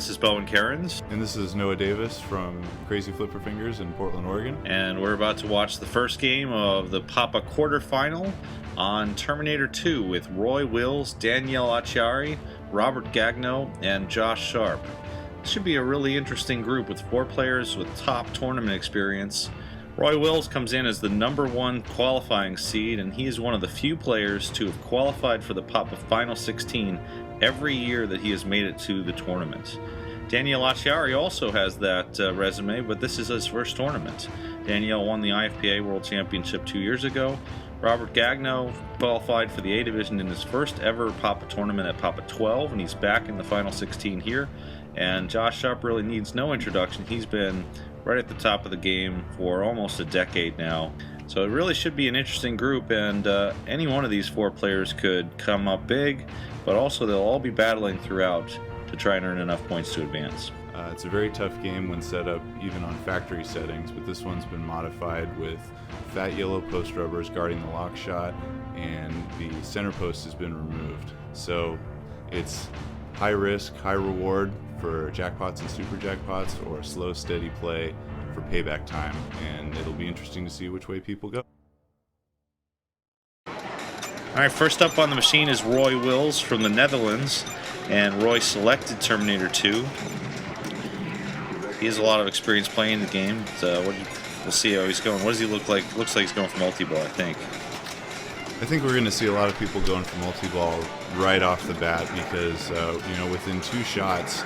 this is Bowen Cairns. And this is Noah Davis from Crazy Flipper Fingers in Portland, Oregon. And we're about to watch the first game of the Papa quarterfinal on Terminator 2 with Roy Wills, Danielle Acciari, Robert Gagno, and Josh Sharp. This should be a really interesting group with 4 players with top tournament experience. Roy Wills comes in as the #1 qualifying seed, and he is one of the few players to have qualified for the Papa Final 16 every year that he has made it to the tournament. Danielle Acciari also has that resume, but this is his first tournament. Danielle won the IFPA World Championship 2 years ago. Robert Gagno qualified for the A Division in his first ever Papa tournament at Papa 12, and he's back in the Final 16 here. And Josh Sharp really needs no introduction. He's been right at the top of the game for almost a decade now. So it really should be an interesting group, and any one of these 4 players could come up big, but also they'll all be battling throughout to try and earn enough points to advance. It's a very tough game when set up even on factory settings, but this one's been modified with fat yellow post rubbers guarding the lock shot, and the center post has been removed. So it's high risk, high reward for jackpots and super jackpots, or slow, steady play for payback time, and it'll be interesting to see which way people go. Alright, first up on the machine is Roy Wills from the Netherlands, and Roy selected Terminator 2. He has a lot of experience playing the game. We'll see how he's going. What does he look like? Looks like he's going for multi-ball, I think. I think we're going to see a lot of people going for multi-ball right off the bat because, within 2 shots,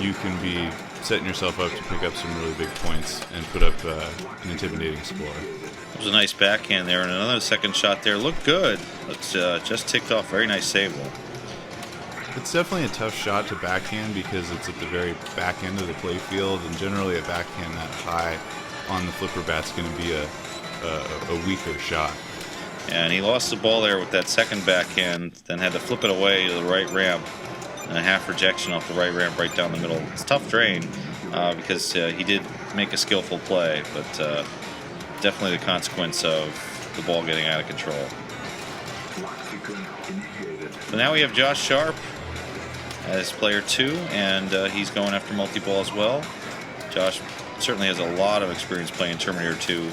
you can be setting yourself up to pick up some really big points and put up an intimidating score. It was a nice backhand there, and another second shot there. Looked good. It's just ticked off. Very nice save, though. It's definitely a tough shot to backhand because it's at the very back end of the play field, and generally a backhand that high on the flipper bat's going to be a weaker shot. And he lost the ball there with that second backhand, then had to flip it away to the right ramp, and a half rejection off the right ramp right down the middle. It's a tough drain because he did make a skillful play, but definitely the consequence of the ball getting out of control. So now we have Josh Sharp as player 2, and he's going after multi-ball as well. Josh certainly has a lot of experience playing Terminator 2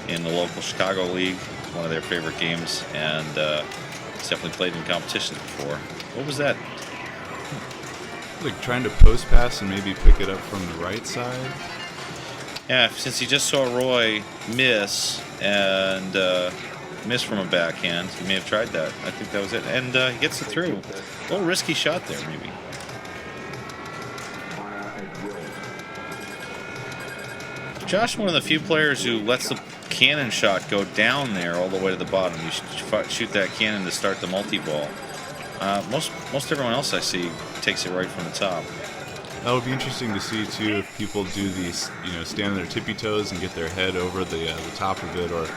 in the local Chicago League. It's one of their favorite games, and he's definitely played in competitions before. What was that? Like trying to post pass and maybe pick it up from the right side? Yeah, since he just saw Roy miss and miss from a backhand, he may have tried that. I think that was it. And he gets it through. A little risky shot there, maybe. Josh, one of the few players who lets the cannon shot go down there all the way to the bottom. You shoot that cannon to start the multi-ball. Most everyone else I see takes it right from the top. That'll be interesting to see too if people do these, stand on their tippy toes and get their head over the top of it, or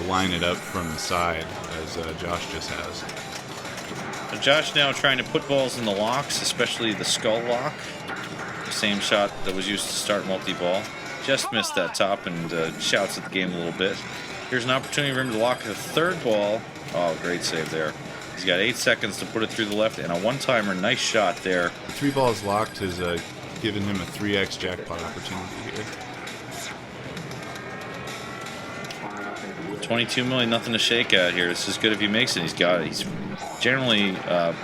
line it up from the side as Josh just has. So Josh now trying to put balls in the locks, especially the skull lock. The same shot that was used to start multi-ball. Just missed that top and shouts at the game a little bit. Here's an opportunity for him to lock the third ball. Oh, great save there. He's got 8 seconds to put it through the left, and a one-timer. Nice shot there. The 3 balls locked has given him a 3x jackpot opportunity here. 22 million, nothing to shake at here. This is good if he makes it. He's got it. He's generally going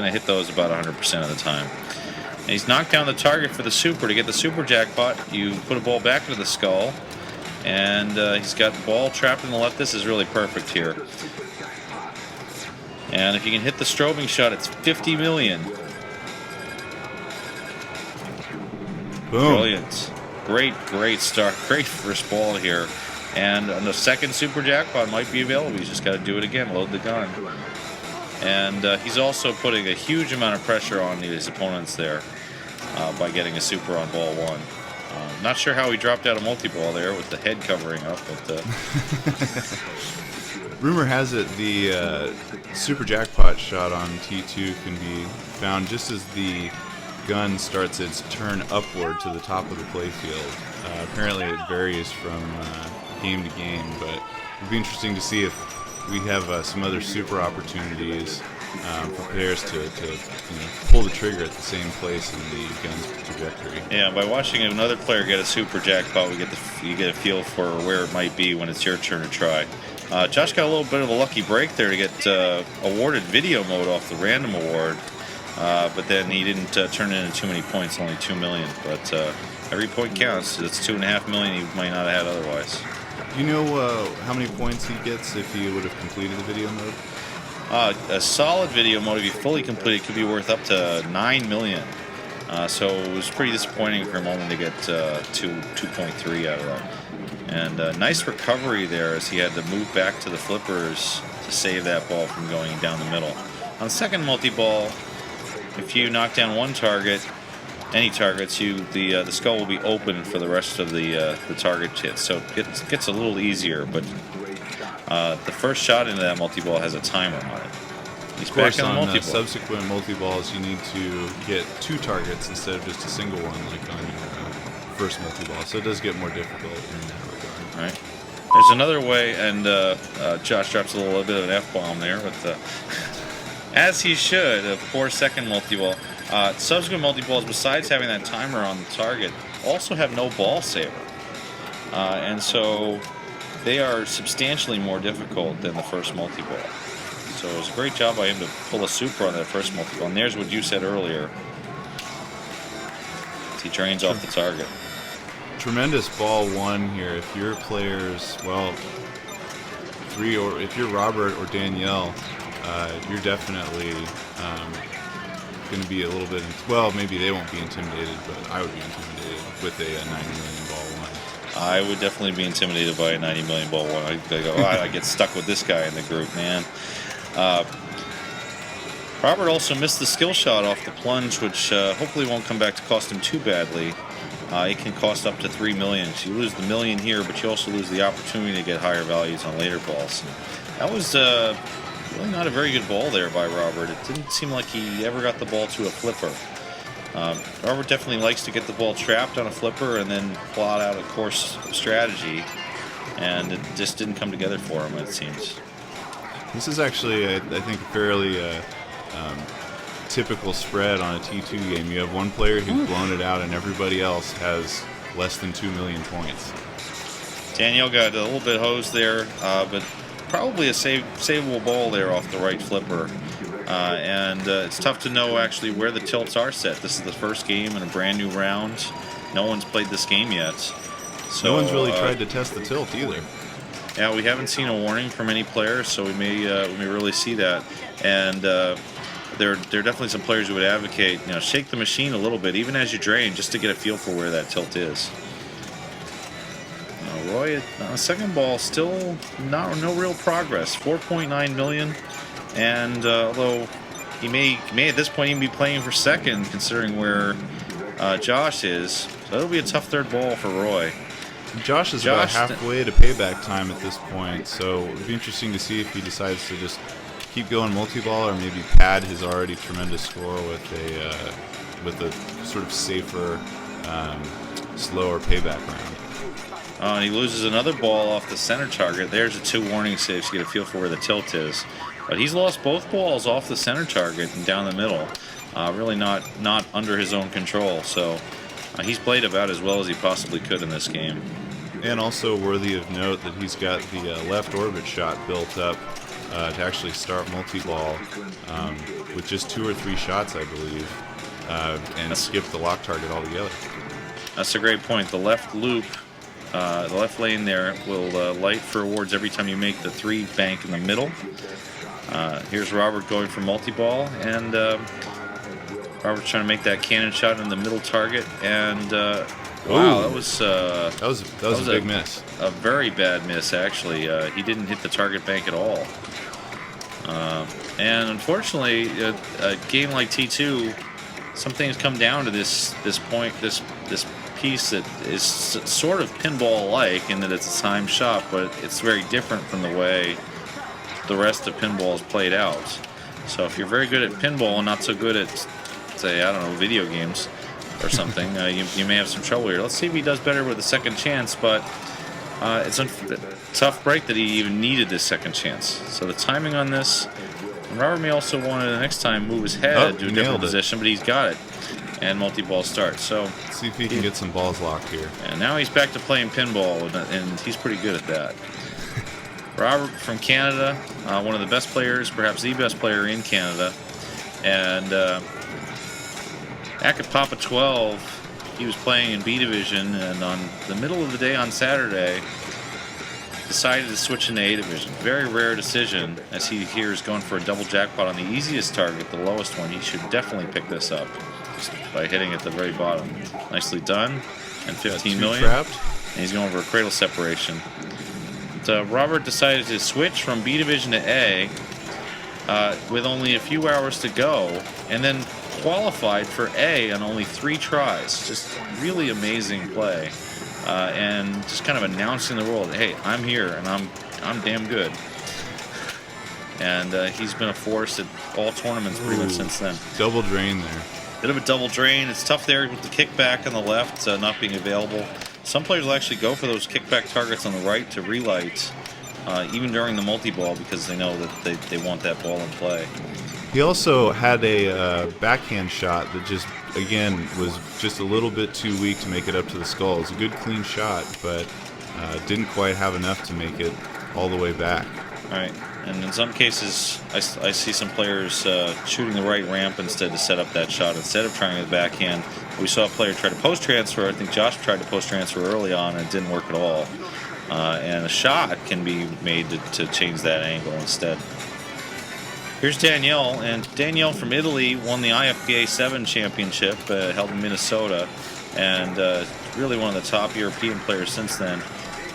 to hit those about 100% of the time. And he's knocked down the target for the super. To get the super jackpot, you put a ball back into the skull, and he's got the ball trapped in the left. This is really perfect here. And if you can hit the strobing shot, it's 50 million. Boom. Brilliant. Great start. Great first ball here. And the second super jackpot might be available. He's just got to do it again, load the gun. And he's also putting a huge amount of pressure on his opponents there by getting a super on ball 1. Not sure how he dropped out of multi-ball there with the head covering up, but... Rumor has it the super jackpot shot on T2 can be found just as the gun starts its turn upward to the top of the playfield. Apparently it varies from game to game, but it'd be interesting to see if we have some other super opportunities for players to pull the trigger at the same place in the gun's trajectory. Yeah, by watching another player get a super jackpot, you get a feel for where it might be when it's your turn to try. Josh got a little bit of a lucky break there to get awarded video mode off the random award, but then he didn't turn it into too many points, only 2 million. But every point counts. It's 2.5 million he might not have had otherwise. Do you know how many points he gets if he would have completed the video mode? A solid video mode, if you fully complete it, could be worth up to 9 million. So it was pretty disappointing for him only to get 2.3 out of that. And nice recovery there as he had to move back to the flippers to save that ball from going down the middle. On second multi-ball, if you knock down one target, any targets, the skull will be open for the rest of the target hits. So it gets a little easier, but the first shot into that multi-ball has a timer on it. He's back on the multi-ball. Subsequent multi-balls, you need to get 2 targets instead of just a single one, like on your first multi-ball. So it does get more difficult in that regard. All right. There's another way, and Josh drops a little bit of an F-bomb there, but as he should, of course, second multi-ball. Subsequent multi-balls, besides having that timer on the target, also have no ball saver. And so they are substantially more difficult than the first multi-ball. So it was a great job by him to pull a super on that first multi-ball. And there's what you said earlier. He drains off the target. Tremendous ball one here. If your players, well, 3, or if you're Robert or Danielle, you're definitely going to be a little bit, well, maybe they won't be intimidated, but I would be intimidated with a 90 million ball one. I would definitely be intimidated by a 90 million ball one. I'd go, I get stuck with this guy in the group, man. Robert also missed the skill shot off the plunge, which hopefully won't come back to cost him too badly. It can cost up to 3 million. So you lose the million here, but you also lose the opportunity to get higher values on later balls. That was really not a very good ball there by Robert. It didn't seem like he ever got the ball to a flipper. Robert definitely likes to get the ball trapped on a flipper and then plot out a course strategy, and it just didn't come together for him, it seems. This is actually, I think, fairly typical spread on a T2 game. You have one player who's blown it out, and everybody else has less than 2 million points. Danielle got a little bit hosed there, but probably a savable ball there off the right flipper. And it's tough to know actually where the tilts are set. This is the first game in a brand new round. No one's played this game yet. So, no one's really tried to test the tilt either. Yeah, we haven't seen a warning from any players, so we may really see that. And there are definitely some players who would advocate, shake the machine a little bit, even as you drain, just to get a feel for where that tilt is. Roy, second ball, still no real progress. 4.9 million, and although he may at this point even be playing for second, considering where Josh is, so it'll be a tough third ball for Roy. Josh is about halfway to payback time at this point, so it'd be interesting to see if he decides to just keep going multi-ball or maybe pad his already tremendous score with a sort of safer, slower payback round. And he loses another ball off the center target. There's a 2 warning saves to get a feel for where the tilt is. But he's lost both balls off the center target and down the middle. Really not under his own control. So he's played about as well as he possibly could in this game. And also worthy of note that he's got the left orbit shot built up to actually start multi-ball with just 2 or 3 shots, I believe, and skip the lock target altogether. That's a great point. The left loop, the left lane there, will light for awards every time you make the 3 bank in the middle. Here's Robert going for multi-ball, and Robert's trying to make that cannon shot in the middle target, and wow, that was a big miss. A very bad miss, actually. He didn't hit the target bank at all. And unfortunately, a game like T2, some things come down to this point, this piece that is sort of pinball-like in that it's a timed shot, but it's very different from the way the rest of pinball is played out. So if you're very good at pinball and not so good at, say, I don't know, video games or something, you may have some trouble here. Let's see if he does better with a second chance, but it's a tough break that he even needed this second chance. So the timing on this And Robert may also want to next time move his head to a different position, but he's got it. And multi-ball starts. So let's see if he can get some balls locked here. And now he's back to playing pinball, and he's pretty good at that. Robert from Canada, one of the best players, perhaps the best player in Canada. And back at Papa 12, he was playing in B Division, and on the middle of the day on Saturday, decided to switch into A Division. Very rare decision, as he here is going for a double jackpot on the easiest target, the lowest one. He should definitely pick this up just by hitting at the very bottom. Nicely done. And 15 million. Trapped. And he's going for a cradle separation. But, Robert decided to switch from B Division to A with only a few hours to go, and then qualified for A on only 3 tries. Just really amazing play. And just kind of announcing the world, hey, I'm here and I'm damn good. And he's been a force at all tournaments pretty much since then. Double drain there. Bit of a double drain. It's tough there with the kickback on the left not being available. Some players will actually go for those kickback targets on the right to relight, even during the multi-ball, because they know that they want that ball in play. He also had a backhand shot that just, again, was just a little bit too weak to make it up to the skull. It's a good clean shot, but didn't quite have enough to make it all the way back. All right, and in some cases, I see some players shooting the right ramp instead to set up that shot instead of trying the backhand. We saw a player try to post transfer. I think Josh tried to post transfer early on, and it didn't work at all. And a shot can be made to change that angle instead. Here's Danielle, and Danielle from Italy won the IFPA 7 championship held in Minnesota, and really one of the top European players since then.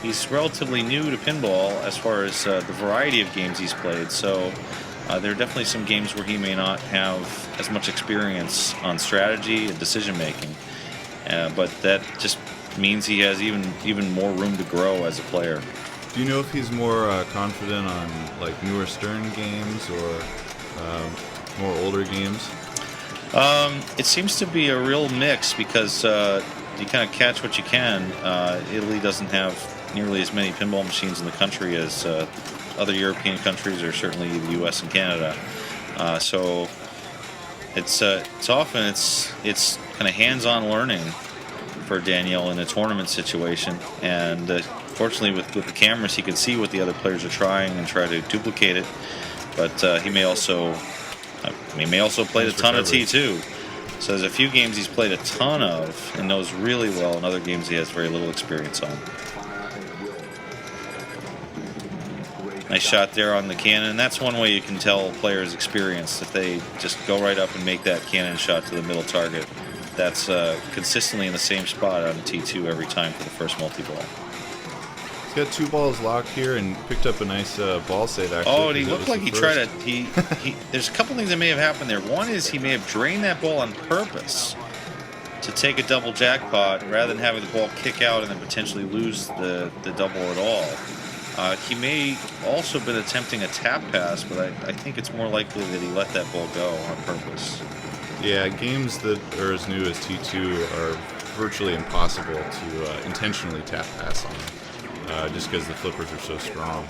He's relatively new to pinball as far as the variety of games he's played, so there are definitely some games where he may not have as much experience on strategy and decision making, but that just means he has even more room to grow as a player. Do you know if he's more confident on like newer Stern games or more older games? It seems to be a real mix because you kind of catch what you can. Italy doesn't have nearly as many pinball machines in the country as other European countries, or certainly the U.S. and Canada. So it's often it's kind of hands-on learning for Danielle in a tournament situation, and fortunately with the cameras he can see what the other players are trying and try to duplicate it. But he may also play a ton of T2. So there's a few games he's played a ton of and knows really well, and other games he has very little experience on. Nice shot there on the cannon. That's one way you can tell a player's experienced, if they just go right up and make that cannon shot to the middle target. That's consistently in the same spot on T2 every time for the first multi-ball. He's got 2 balls locked here and picked up a nice ball save, actually. Oh, and he looked like he tried to... There's a couple things that may have happened there. One is he may have drained that ball on purpose to take a double jackpot rather than having the ball kick out and then potentially lose the double at all. He may also have been attempting a tap pass, but I think it's more likely that he let that ball go on purpose. Yeah, games that are as new as T2 are virtually impossible to intentionally tap pass on, just because the flippers are so strong.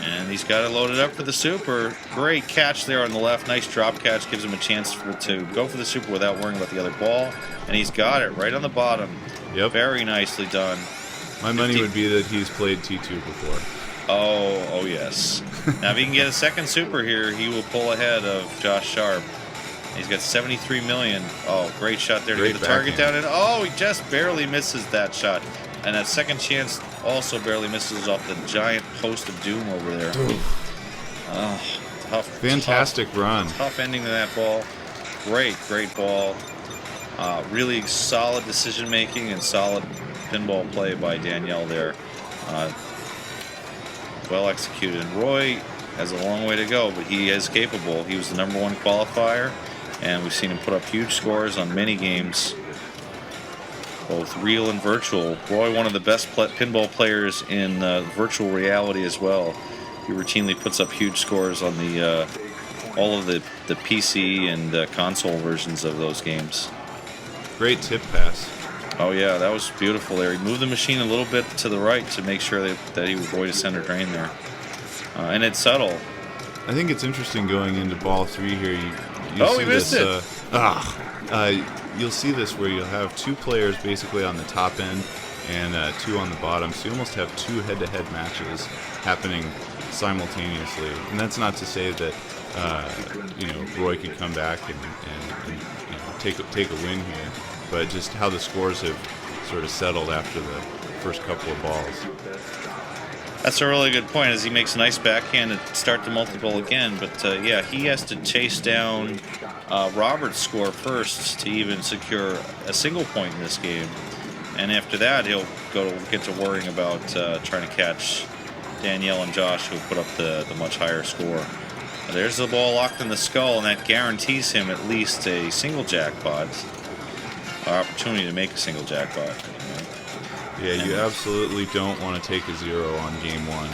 And he's got it loaded up for the super. Great catch there on the left. Nice drop catch. Gives him a chance to go for the super without worrying about the other ball. And he's got it right on the bottom. Yep. Very nicely done. My money would be that he's played T2 before. Oh yes. Now if he can get a second super here, he will pull ahead of Josh Sharp. He's got 73 million. Oh, great shot there to get the target down. And oh, he just barely misses that shot. And that second chance also barely misses off the giant post of doom over there. Oh, tough. Fantastic run. Tough ending to that ball. Great ball. Really solid decision making and solid pinball play by Danielle there. Well executed. And Roy has a long way to go, but he is capable. He was the #1 qualifier, and we've seen him put up huge scores on many games, both real and virtual. Roy, one of the best pinball players in virtual reality as well. He routinely puts up huge scores on the all of the PC and console versions of those games. Great tip pass. Oh yeah, that was beautiful there. He moved the machine a little bit to the right to make sure that he would avoid a center drain there. And it's subtle. I think it's interesting going into ball 3 here. You Oh, see we missed this, you'll see this where you'll have 2 players basically on the top end and 2 on the bottom. So you almost have 2 head-to-head matches happening simultaneously. And that's not to say that Roy could come back and take a win here, but just how the scores have sort of settled after the first couple of balls. That's a really good point, as he makes a nice backhand to start the multi-ball again. But yeah, he has to chase down Robert's score first to even secure a single point in this game. And after that, he'll get to worrying about trying to catch Danielle and Josh, who put up the much higher score. There's the ball locked in the skull, and that guarantees him at least a single jackpot. Opportunity to make a single jackpot. Yeah, you absolutely don't want to take a 0 on game 1.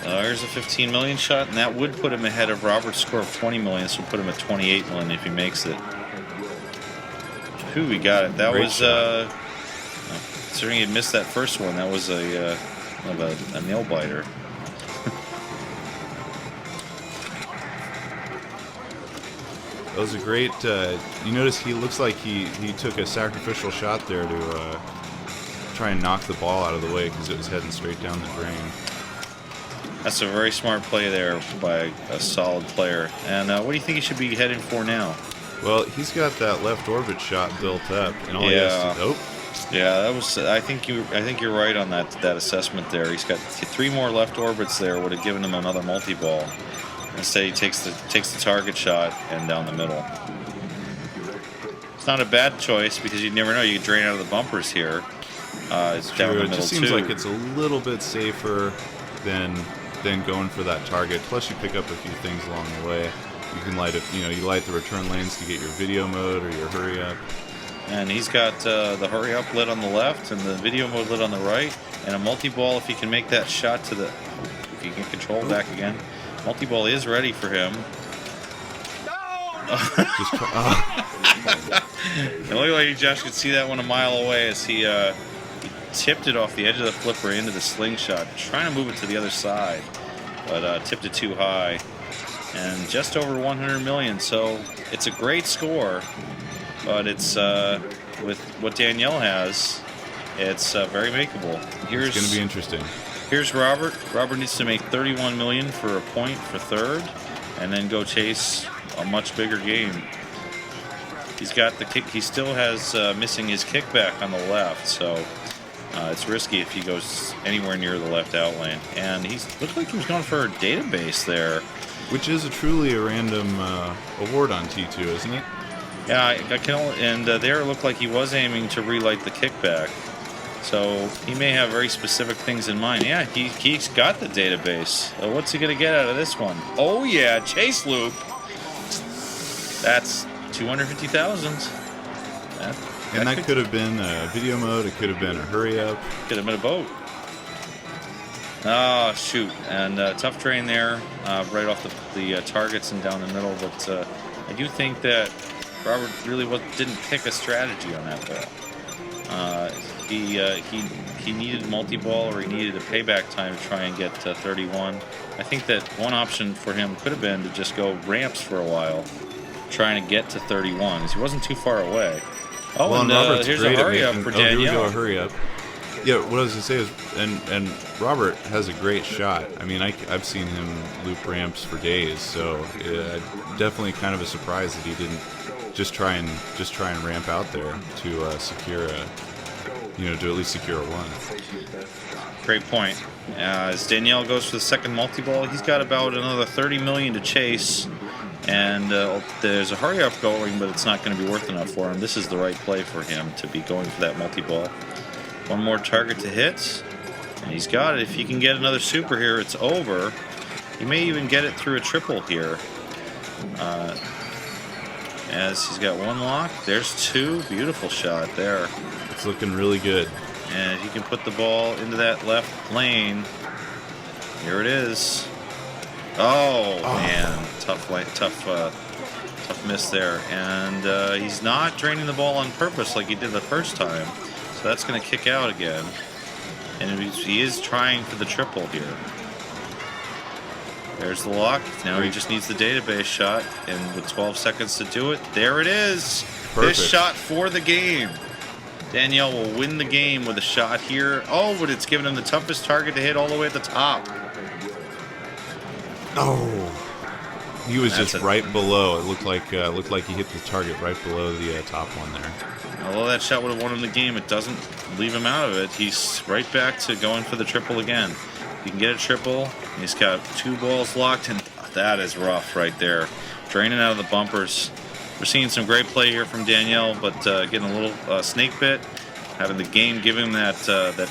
There's a 15 million shot, and that would put him ahead of Robert's score of 20 million. This would put him at 28 million if he makes it. Whew, we got it. That was, considering he had missed that first one, that was a nail biter. That was a great. You notice he looks like he took a sacrificial shot there to try and knock the ball out of the way because it was heading straight down the drain. That's a very smart play there by a solid player. And what do you think he should be heading for now? Well, he's got that left orbit shot built up, and all he has to. Yeah, that was. I think you're right on that assessment there. He's got 3 more left orbits there. Would have given him another multi-ball. Instead, he takes the target shot and down the middle. It's not a bad choice because you never know. You could drain out of the bumpers here. It's down the middle too. It just seems like it's a little bit safer than going for that target. Plus, you pick up a few things along the way. You can light the return lanes to get your video mode or your hurry up. And he's got the hurry up lit on the left and the video mode lit on the right, and a multi-ball if he can make that shot to the. If he can control back again. Multi-ball is ready for him. It looked like Josh could see that one a mile away as he tipped it off the edge of the flipper into the slingshot, trying to move it to the other side, but tipped it too high. And just over 100 million, so it's a great score, but it's with what Danielle has, it's very makeable. It's going to be interesting. Here's Robert. Robert needs to make 31 million for a point for third, and then go chase a much bigger game. He's got the kick. He still has missing his kickback on the left, so it's risky if he goes anywhere near the left out lane. And he looked like he was going for a database there, which is truly a random award on T2, isn't it? Yeah, I can only, and there it looked like he was aiming to relight the kickback. So he may have very specific things in mind. Yeah, he's got the database. What's he going to get out of this one? Oh, yeah, chase loop. That's 250,000. And that could have been a video mode. It could have been a hurry up. Could have been a boat. Oh, shoot. And tough drain there, right off the targets and down the middle. But I do think that Robert really didn't pick a strategy on that ball. He needed multi-ball, or he needed a payback time to try and get 31. I think that one option for him could have been to just go ramps for a while, trying to get to 31, as he wasn't too far away. Oh, well, and here's a hurry up for Danielle. Here we go, a hurry up. Yeah, what I was going to say is, and Robert has a great shot. I mean, I've seen him loop ramps for days, so definitely kind of a surprise that he didn't just try and ramp out there to secure a. To at least secure a 1. Great point. As Danielle goes for the second multi-ball, he's got about another 30 million to chase, and there's a hurry-up going, but it's not going to be worth enough for him. This is the right play for him to be going for that multi-ball. One more target to hit, and he's got it. If he can get another super here, it's over. He may even get it through a triple here. As he's got 1 lock, there's 2. Beautiful shot there. It's looking really good. And if you can put the ball into that left lane, here it is. Oh. Man, tough Tough miss there. And he's not draining the ball on purpose like he did the first time. So that's going to kick out again. And he is trying for the triple here. There's the lock. Now he just needs the database shot. And with 12 seconds to do it, there it is. Perfect. This shot for the game. Danielle will win the game with a shot here. Oh, but it's given him the toughest target to hit all the way at the top. Oh, he was just right below. It looked like he hit the target right below the top one there. Although that shot would have won him the game, it doesn't leave him out of it. He's right back to going for the triple again. He can get a triple. He's got 2 balls locked, and that is rough right there. Draining out of the bumpers. We're seeing some great play here from Danielle, but getting a little snake bit. Having the game give him that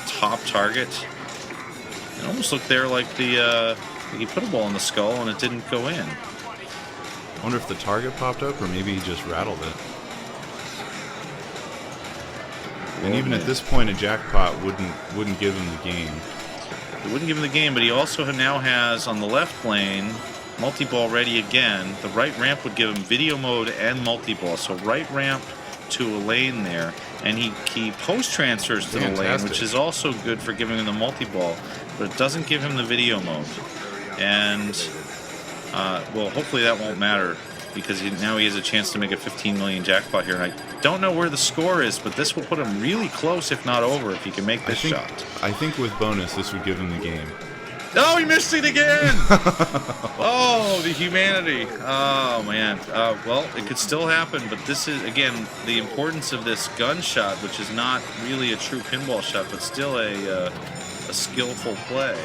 top target. It almost looked there like he put a ball in the skull and it didn't go in. I wonder if the target popped up or maybe he just rattled it. And even at this point, a jackpot wouldn't give him the game. It wouldn't give him the game, but he also now has on the left lane multi-ball ready again. The right ramp would give him video mode and multi-ball. So right ramp to a lane there, and he post transfers to the lane, which is also good for giving him the multi-ball, but it doesn't give him the video mode. And well, hopefully that won't matter, because now he has a chance to make a 15 million jackpot here. And I don't know where the score is, but this will put him really close, if not over, if he can make this shot. I think with bonus, this would give him the game. Oh, he missed it again! Oh, the humanity. Oh, man. Well, it could still happen, but this is, again, the importance of this gun shot, which is not really a true pinball shot, but still a skillful play.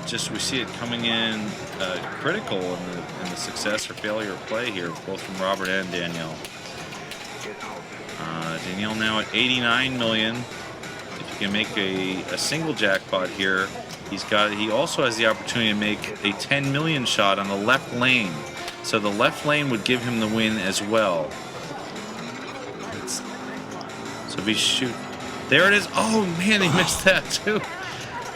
Just we see it coming in critical in the success or failure of play here, both from Robert and Danielle. Danielle now at 89 million. If you can make a single jackpot here, he also has the opportunity to make a 10 million shot on the left lane. So the left lane would give him the win as well. So if he shoot, there it is. Oh man, he missed that too.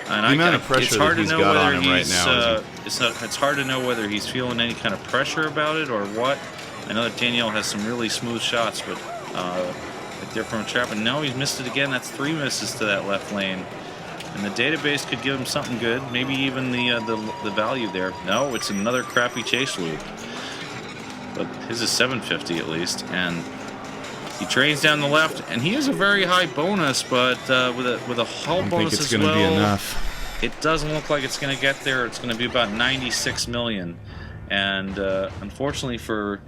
And the amount of pressure that he's got on him right now. It's hard to know whether he's feeling any kind of pressure about it or what. I know that Danielle has some really smooth shots, but like they're from a trap. And no, he's missed it again. That's 3 misses to that left lane. And the database could give him something good, maybe even the value there. No, it's another crappy chase loop. But his is 750 at least, and he trains down the left, and he has a very high bonus, but with a hull bonus as well. Be enough. It doesn't look like it's going to get there. It's going to be about 96 million, and unfortunately for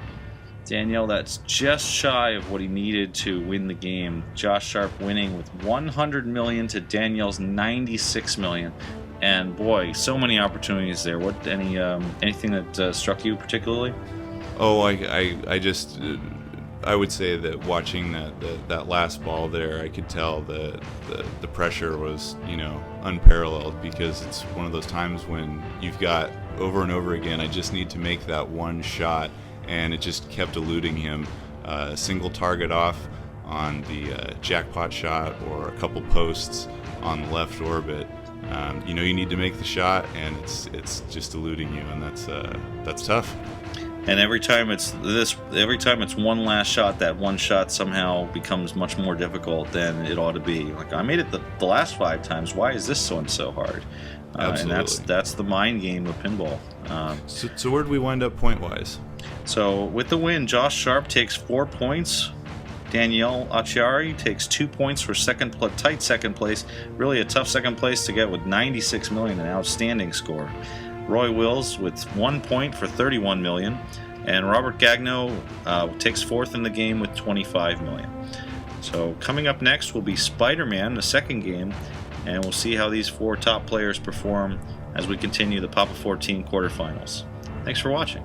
Danielle, that's just shy of what he needed to win the game. Josh Sharp winning with 100 million to Danielle's 96 million. And boy, so many opportunities there. What anything that struck you particularly? Oh, I would say that watching that last ball there, I could tell that the pressure was, unparalleled, because it's one of those times when you've got over and over again, I just need to make that one shot. And it just kept eluding him. A single target off on the jackpot shot, or a couple posts on the left orbit. You need to make the shot, and it's just eluding you, and that's tough. And every time it's one last shot, that one shot somehow becomes much more difficult than it ought to be. Like, I made it the last 5 times. Why is this one so hard? Absolutely. And that's the mind game of pinball. So where do we wind up point-wise? So with the win, Josh Sharp takes 4 points. Danielle Acciari takes 2 points for tight second place. Really a tough second place to get with 96 million, an outstanding score. Roy Wills with 1 point for 31 million. And Robert Gagno takes 4th in the game with 25 million. So coming up next will be Spider-Man, the second game. And we'll see how these 4 top players perform as we continue the Papa 14 quarterfinals. Thanks for watching.